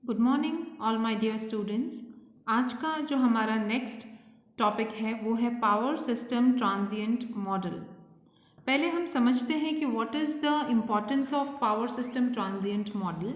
Good morning all my dear students. आज का जो हमारा नेक्स्ट टॉपिक है वो है पावर सिस्टम ट्रांजिएंट मॉडल। पहले हम समझते हैं कि what is the importance of power system transient model.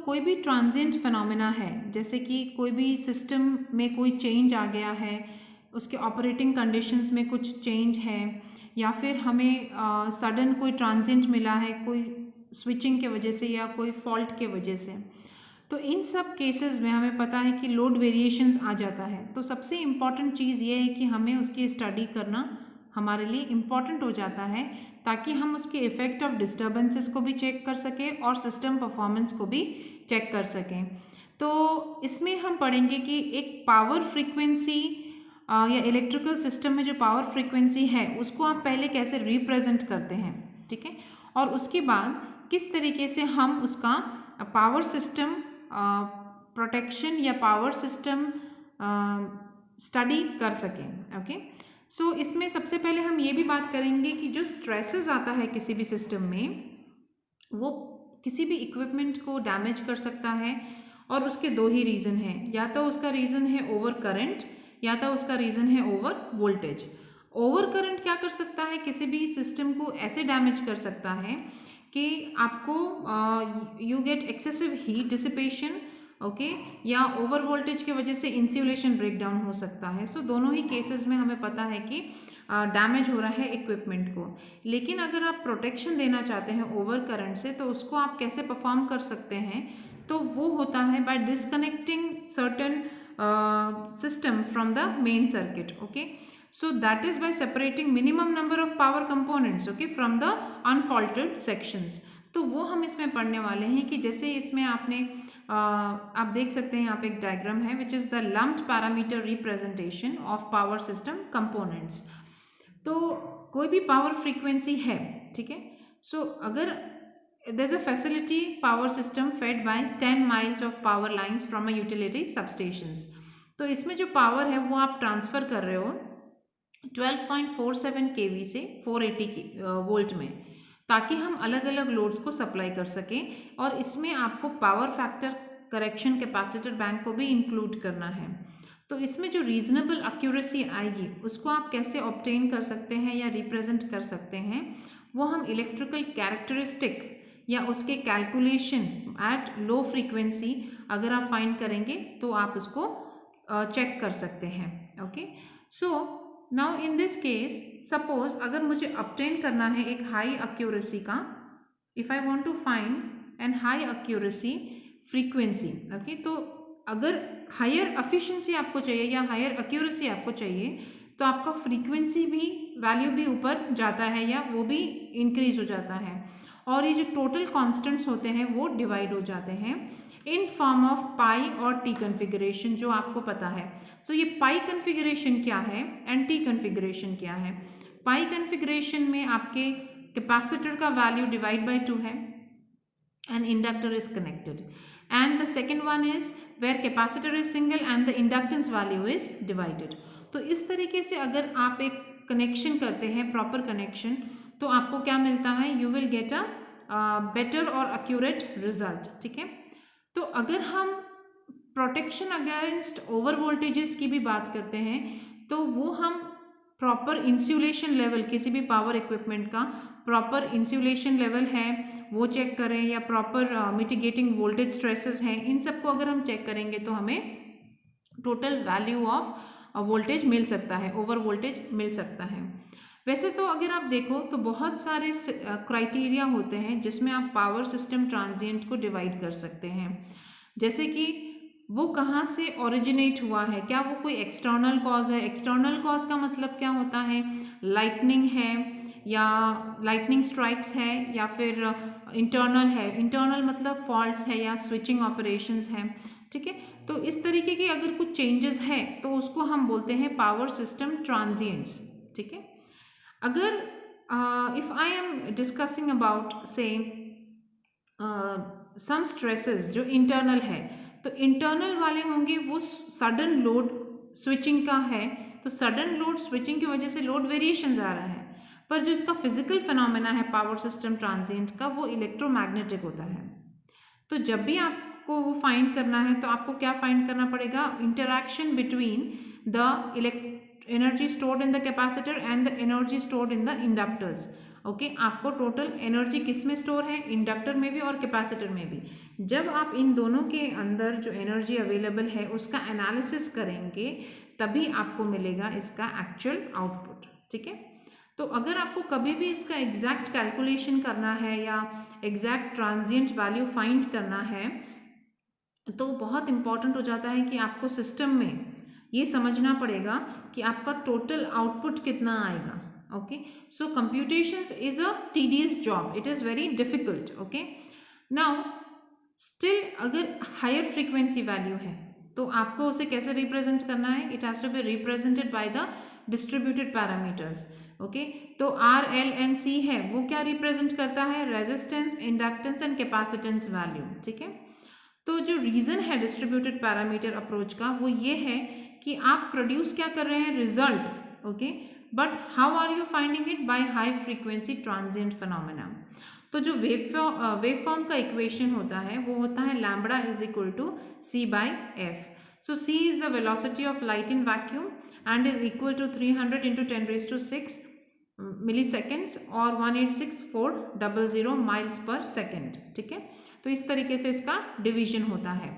कोई भी ट्रांजिएंट फिनोमेना है, जैसे कि कोई भी सिस्टम में कोई चेंज आ गया है, उसके ऑपरेटिंग कंडीशंस में कुछ चेंज है, या फिर हमें सडन कोई ट्रांजिएंट मिला है कोई स्विचिंग के वजह से या कोई फॉल्ट के वजह से, तो इन सब केसेस में हमें पता है कि लोड वेरिएशंस आ जाता है। तो सबसे इम्पॉर्टेंट चीज़ ये है कि हमें उसकी स्टडी करना हमारे लिए इम्पॉर्टेंट हो जाता है, ताकि हम उसके इफ़ेक्ट ऑफ डिस्टर्बेंसेस को भी चेक कर सकें और सिस्टम परफॉर्मेंस को भी चेक कर सकें। तो इसमें हम पढ़ेंगे कि एक पावर फ्रीक्वेंसी या इलेक्ट्रिकल सिस्टम में जो पावर फ्रीक्वेंसी है उसको आप पहले कैसे रिप्रेजेंट करते हैं, ठीक है, और उसके बाद किस तरीके से हम उसका पावर सिस्टम प्रोटेक्शन या पावर सिस्टम स्टडी कर सकें। ओके, सो इसमें सबसे पहले हम ये भी बात करेंगे कि जो स्ट्रेसेस आता है किसी भी सिस्टम में, वो किसी भी इक्विपमेंट को डैमेज कर सकता है, और उसके दो ही रीज़न हैं, या तो उसका रीज़न है ओवर करंट या तो उसका रीज़न है ओवर वोल्टेज। ओवर करंट क्या कर सकता है, किसी भी सिस्टम को ऐसे डैमेज कर सकता है कि आपको you get excessive heat dissipation, okay, या ओवर वोल्टेज की वजह से इंसुलेशन ब्रेकडाउन हो सकता है। दोनों ही केसेस में हमें पता है कि डैमेज हो रहा है इक्विपमेंट को। लेकिन अगर आप प्रोटेक्शन देना चाहते हैं ओवर करंट से, तो उसको आप कैसे परफॉर्म कर सकते हैं, तो वो होता है by disconnecting certain system from the main circuit. Okay, so that is by separating minimum number of power components, okay, from the unfaulted sections. तो वो हम इसमें पढ़ने वाले हैं कि जैसे इसमें आपने आप देख सकते हैं यहाँ पे एक डायग्राम है which is the lumped parameter representation of power system components. तो कोई भी पावर फ्रीक्वेंसी है, ठीक है, अगर there's a facility power system fed by 10 miles of power lines from a utility substations, तो इसमें जो पावर है वो आप ट्रांसफ़र कर रहे हो 12.47 kV से 480 वोल्ट में, ताकि हम अलग अलग लोड्स को सप्लाई कर सकें। और इसमें आपको power factor correction capacitor bank को भी इंक्लूड करना है। तो इसमें जो रीजनेबल एक्यूरेसी आएगी उसको आप कैसे ऑब्टेन कर सकते हैं या रिप्रेजेंट कर सकते हैं, वो हम इलेक्ट्रिकल कैरेक्टरिस्टिक या उसके कैलकुलेशन एट लो फ्रीक्वेंसी अगर आप फाइंड करेंगे तो आप उसको चेक कर सकते हैं। Okay, so now in this case suppose अगर मुझे ऑब्टेन करना है एक हाई एक्यूरेसी का, if I want to find an high accuracy frequency, okay, तो अगर हायर एफिशिएंसी आपको चाहिए या हायर एक्यूरेसी आपको चाहिए, तो आपका फ्रीक्वेंसी भी वैल्यू भी ऊपर जाता है या वो भी इंक्रीज हो जाता है, और ये जो टोटल कांस्टेंट्स होते हैं वो डिवाइड हो जाते हैं इन फॉर्म ऑफ पाई और टी कन्फिगरेशन, जो आपको पता है। ये पाई कन्फिगरेशन क्या है एंड टी कन्फिगरेशन क्या है। पाई कन्फिगरेशन में आपके कैपेसिटर का वैल्यू डिवाइड बाय 2 है and inductor is connected, and the second one is where capacitor is single and the inductance value is divided. तो इस तरीके से अगर आप एक कनेक्शन करते हैं, प्रॉपर कनेक्शन, तो आपको क्या मिलता है, you will get a better और एक्यूरेट रिजल्ट, ठीक है। तो अगर हम प्रोटेक्शन अगेंस्ट ओवर वोल्टेजेस की भी बात करते हैं, तो वो हम प्रॉपर इंसुलेशन लेवल, किसी भी पावर इक्विपमेंट का प्रॉपर इंसुलेशन लेवल है वो चेक करें, या प्रॉपर मिटिगेटिंग वोल्टेज स्ट्रेसेस हैं, इन सबको अगर हम चेक करेंगे तो हमें टोटल वैल्यू ऑफ वोल्टेज मिल सकता है, ओवर वोल्टेज मिल सकता है। वैसे तो अगर आप देखो तो बहुत सारे क्राइटेरिया होते हैं जिसमें आप पावर सिस्टम ट्रांजिएंट को डिवाइड कर सकते हैं, जैसे कि वो कहाँ से ओरिजिनेट हुआ है, क्या वो कोई एक्सटर्नल कॉज है। एक्सटर्नल कॉज का मतलब क्या होता है, लाइटनिंग है या लाइटनिंग स्ट्राइक्स है, या फिर इंटरनल है, इंटरनल मतलब फॉल्ट्स है या स्विचिंग ऑपरेशंस हैं, ठीक है। तो इस तरीके की अगर कुछ चेंजेस है तो उसको हम बोलते हैं पावर सिस्टम ट्रांजिएंट्स, ठीक है। अगर if I am discussing about से सम स्ट्रेसेस जो इंटरनल है, तो इंटरनल वाले होंगे वो सडन लोड स्विचिंग का है, तो सडन लोड स्विचिंग की वजह से लोड वेरिएशंस आ रहा है, पर जो इसका फिजिकल फिनोमेना है पावर सिस्टम ट्रांजिएंट का, वो इलेक्ट्रोमैग्नेटिक होता है। तो जब भी आप आपको वो फाइंड करना है तो आपको क्या फाइंड करना पड़ेगा, interaction between the energy stored in the capacitor and the energy stored in the inductors. Okay, आपको टोटल एनर्जी किस में स्टोर है, इंडक्टर में भी और कैपेसिटर में भी। जब आप इन दोनों के अंदर जो एनर्जी अवेलेबल है उसका एनालिसिस करेंगे तभी आपको मिलेगा इसका एक्चुअल आउटपुट। ठीक है, तो अगर आपको कभी भी इसका एग्जैक्ट कैलकुलेशन करना है या एग्जैक्ट ट्रांजिएंट वैल्यू फाइंड करना है तो बहुत इंपॉर्टेंट हो जाता है कि आपको सिस्टम में ये समझना पड़ेगा कि आपका टोटल आउटपुट कितना आएगा। Okay, so computations is a tedious job, it is very difficult. okay, now still अगर हायर फ्रीक्वेंसी वैल्यू है तो आपको उसे कैसे रिप्रेजेंट करना है, it has to be represented by the distributed parameters. Okay, तो आर एल एन सी है वो क्या रिप्रेजेंट करता है, resistance, inductance and capacitance value. ठीक है, तो जो रीजन है डिस्ट्रीब्यूटेड पैरामीटर अप्रोच का वो ये है कि आप प्रोड्यूस क्या कर रहे हैं, result. Okay, but how are you finding it, by high frequency transient phenomena. तो जो वेव फॉर्म का इक्वेशन होता है वो होता है lambda is equal to C by F. So C is the velocity of light in vacuum and is equal to 300 into 10⁶ milli seconds और 186,400 miles per second. ठीक है, तो इस तरीके से इसका डिवीजन होता है।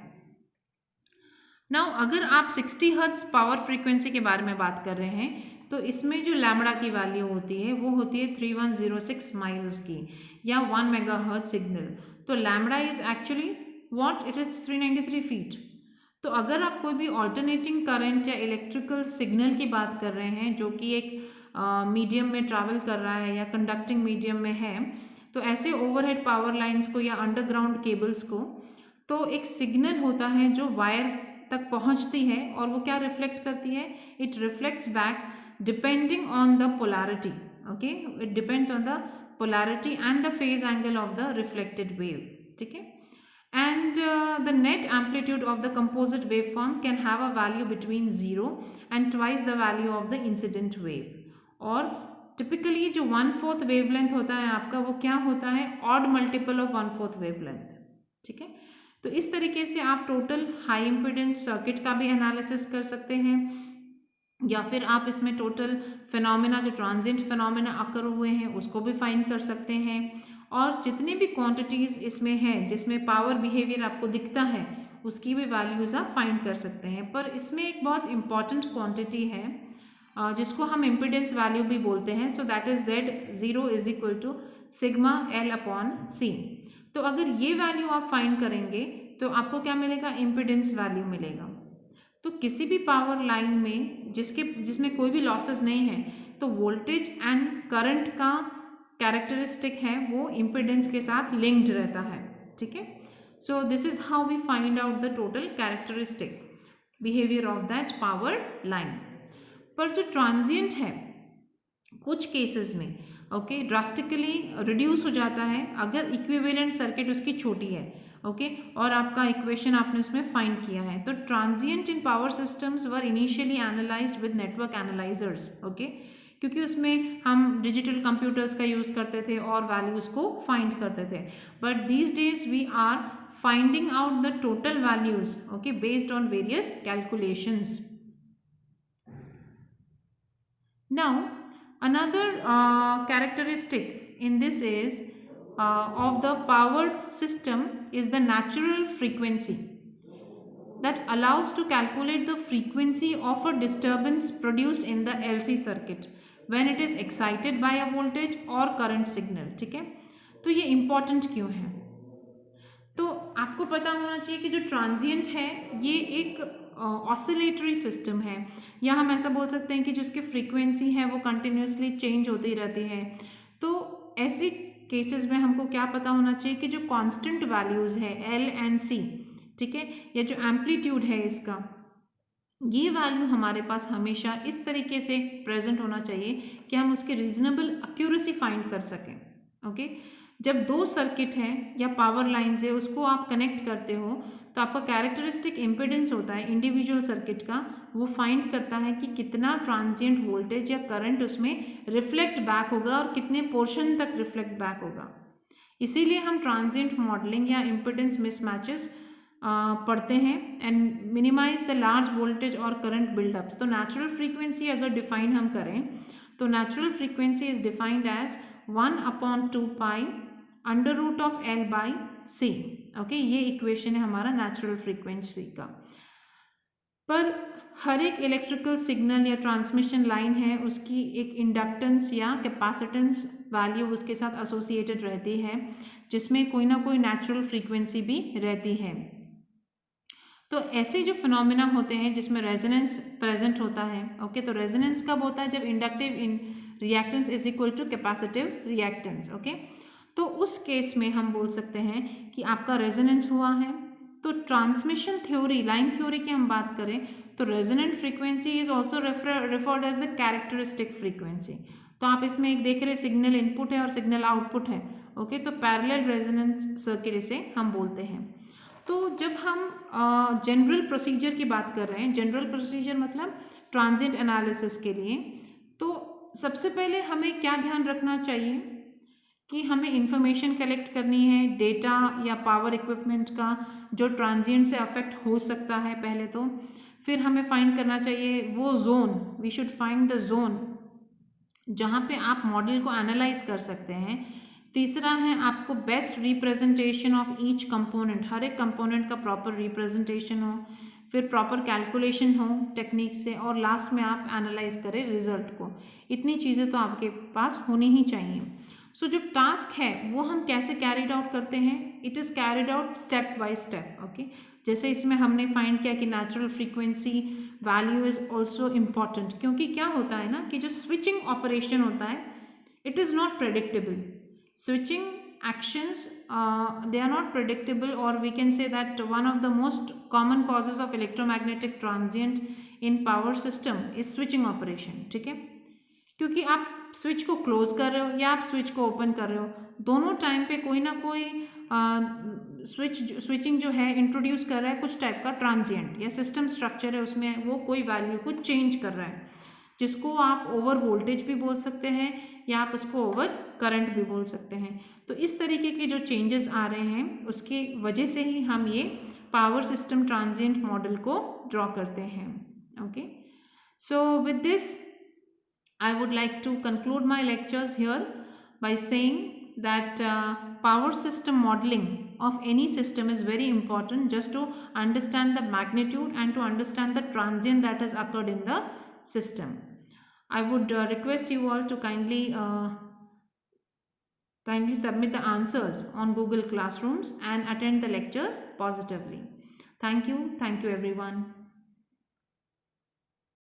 नाउ अगर आप 60 हर्ट्ज पावर फ्रीक्वेंसी के बारे में बात कर रहे हैं तो इसमें जो लैम्बडा की वैल्यू होती है वो होती है 3106 माइल्स की या 1 मेगाहर्ट्ज सिग्नल। तो lambda is actually what, it is 393 feet. तो अगर आप कोई भी ऑल्टरनेटिंग करंट या इलेक्ट्रिकल सिग्नल की बात कर रहे हैं जो कि एक मीडियम में ट्रैवल कर रहा है या कंडक्टिंग मीडियम में है, तो ऐसे ओवरहेड पावर लाइंस को या अंडरग्राउंड केबल्स को, तो एक सिग्नल होता है जो वायर तक पहुंचती है और वो क्या रिफ्लेक्ट करती है, it reflects back depending on the polarity. okay, it depends on the polarity and the phase angle of the reflected wave. ठीक है, and the net amplitude of the composite waveform can have a value between 0 and twice the value of the incident wave. और typically जो 1/4 wavelength होता है आपका वो क्या होता है, odd multiple of 1/4 wavelength. ठीक है, तो इस तरीके से आप टोटल हाई इम्पीडेंस सर्किट का भी एनालिसिस कर सकते हैं या फिर आप इसमें टोटल फिनोमेना जो ट्रांजिएंट फिनोमेना अकर हुए हैं उसको भी फाइंड कर सकते हैं। और जितनी भी क्वांटिटीज़ इसमें हैं जिसमें पावर बिहेवियर आपको दिखता है उसकी भी वैल्यूज़ आप फाइंड कर सकते हैं। पर इसमें एक बहुत इंपॉर्टेंट क्वांटिटी है जिसको हम इम्पीडेंस वैल्यू भी बोलते हैं। So that is Z0 is equal to sigma L upon C। तो अगर ये वैल्यू आप फाइंड करेंगे तो आपको क्या मिलेगा, इम्पीडेंस वैल्यू मिलेगा। तो किसी भी पावर लाइन में जिसमें कोई भी लॉसेस नहीं है तो वोल्टेज एंड करंट का कैरेक्टरिस्टिक है वो इम्पीडेंस के साथ लिंक्ड रहता है। ठीक है, so this is how we find out the total characteristic behaviour of that power line. पर जो ट्रांजिएंट है कुछ केसेस में ओके ड्रास्टिकली रिड्यूस हो जाता है अगर इक्विवेलेंट सर्किट उसकी छोटी है। ओके, और आपका इक्वेशन आपने उसमें फाइंड किया है। तो transient in power systems were initially analysed with network analysers. Okay, क्योंकि उसमें हम डिजिटल कंप्यूटर्स का यूज़ करते थे और वैल्यूज़ को फाइंड करते थे। But these days we are finding out the total values okay based on various calculations. Now another characteristic in this is of the power system is the natural frequency that allows to calculate the frequency of a disturbance produced in the LC circuit when it is excited by a voltage or current signal। ठीक है, तो ये important क्यों है, तो आपको पता होना चाहिए कि जो ट्रांजिएंट है ये एक ऑसिलेटरी सिस्टम है या हम ऐसा बोल सकते हैं कि जो उसकी फ्रीक्वेंसी है वो कंटिन्यूसली चेंज होती रहती है। तो ऐसी केसेस में हमको क्या पता होना चाहिए कि जो कांस्टेंट वैल्यूज़ है L एंड C, ठीक है, या जो एम्पलीट्यूड है इसका ये वैल्यू हमारे पास हमेशा इस तरीके से प्रेजेंट होना चाहिए कि हम उसकी रीजनेबल एक्यूरेसी फाइंड कर सकें। ओके, जब दो सर्किट हैं या पावर लाइन्स है उसको आप कनेक्ट करते हो तो आपका कैरेक्टरिस्टिक इम्पीडेंस होता है इंडिविजुअल सर्किट का, वो फाइंड करता है कि कितना ट्रांजिएंट वोल्टेज या करंट उसमें रिफ्लेक्ट बैक होगा और कितने पोर्शन तक रिफ्लेक्ट बैक होगा। इसीलिए हम ट्रांजिएंट मॉडलिंग या इम्पीडेंस मिसमैचेस पढ़ते हैं and minimise the large voltage और करंट बिल्डअप्स। तो नेचुरल फ्रीक्वेंसी अगर डिफाइन हम करें तो natural frequency is defined as 1/2 under root of L by C। Okay, ये इक्वेशन है हमारा नेचुरल फ्रीक्वेंसी का। पर हर एक इलेक्ट्रिकल सिग्नल या ट्रांसमिशन लाइन है उसकी एक इंडक्टेंस या कैपेसिटेंस वैल्यू उसके साथ एसोसिएटेड रहती है, जिसमें कोई ना कोई नेचुरल फ्रीक्वेंसी भी रहती है। तो ऐसे जो फिनोमिना होते हैं जिसमें रेजोनेंस प्रेजेंट होता है, ओके, तो रेजोनेंस कब होता है? जब inductive in reactance is equal to capacitive reactance. Okay, तो उस केस में हम बोल सकते हैं कि आपका रेजोनेंस हुआ है। तो ट्रांसमिशन थ्योरी, लाइन थ्योरी की हम बात करें तो resonant frequency is also referred as the characteristic frequency. तो आप इसमें एक देख रहे सिग्नल इनपुट है और सिग्नल आउटपुट है। ओके, तो पैरेलल रेजोनेंस सर्किट इसे हम बोलते हैं। तो जब हम जनरल प्रोसीजर की बात कर रहे हैं, जनरल प्रोसीजर मतलब ट्रांजिएंट एनालिसिस के लिए, तो सबसे पहले हमें क्या ध्यान रखना चाहिए कि हमें इंफॉर्मेशन कलेक्ट करनी है डेटा या पावर इक्विपमेंट का जो ट्रांजिएंट से अफेक्ट हो सकता है पहले तो। फिर हमें फाइंड करना चाहिए वो zone, we should find the zone जहाँ पे आप मॉडल को एनालाइज कर सकते हैं। तीसरा है आपको best representation of each component, हर एक कंपोनेंट का प्रॉपर रिप्रेजेंटेशन हो, फिर प्रॉपर कैलकुलेशन हो टेक्निक से, और लास्ट में आप एनालाइज करें रिजल्ट को। इतनी चीज़ें तो आपके पास होनी ही चाहिए। सो जो टास्क है वो हम कैसे कैरिड आउट करते हैं? It is carried out step by step. Okay, जैसे इसमें हमने फाइंड किया कि natural frequency value is also important, क्योंकि क्या होता है ना कि जो स्विचिंग ऑपरेशन होता है it is not predictable. Switching actions, they are not predictable, or we can say that one of the most common causes of electromagnetic transient in power system is switching operation। ठीक है, क्योंकि आप switch को close कर रहे हो या आप स्विच को ओपन कर रहे हो, दोनों टाइम पे कोई ना कोई स्विचिंग जो है इंट्रोड्यूस कर रहा है कुछ टाइप का ट्रांजिएंट, या सिस्टम स्ट्रक्चर है उसमें वो कोई वैल्यू को चेंज कर रहा है, जिसको आप ओवर वोल्टेज भी बोल सकते हैं या आप उसको ओवर करंट भी बोल सकते हैं। तो इस तरीके के जो चेंजेस आ रहे हैं उसकी वजह से ही हम ये पावर सिस्टम ट्रांजिएंट मॉडल को ड्रॉ करते हैं। Okay, so with this I would like to conclude my lectures here by saying that power system modeling of any system is very important just to understand the magnitude and to understand the transient that has occurred in the system. I would request you all to kindly submit the answers on Google Classrooms and attend the lectures positively. Thank you everyone.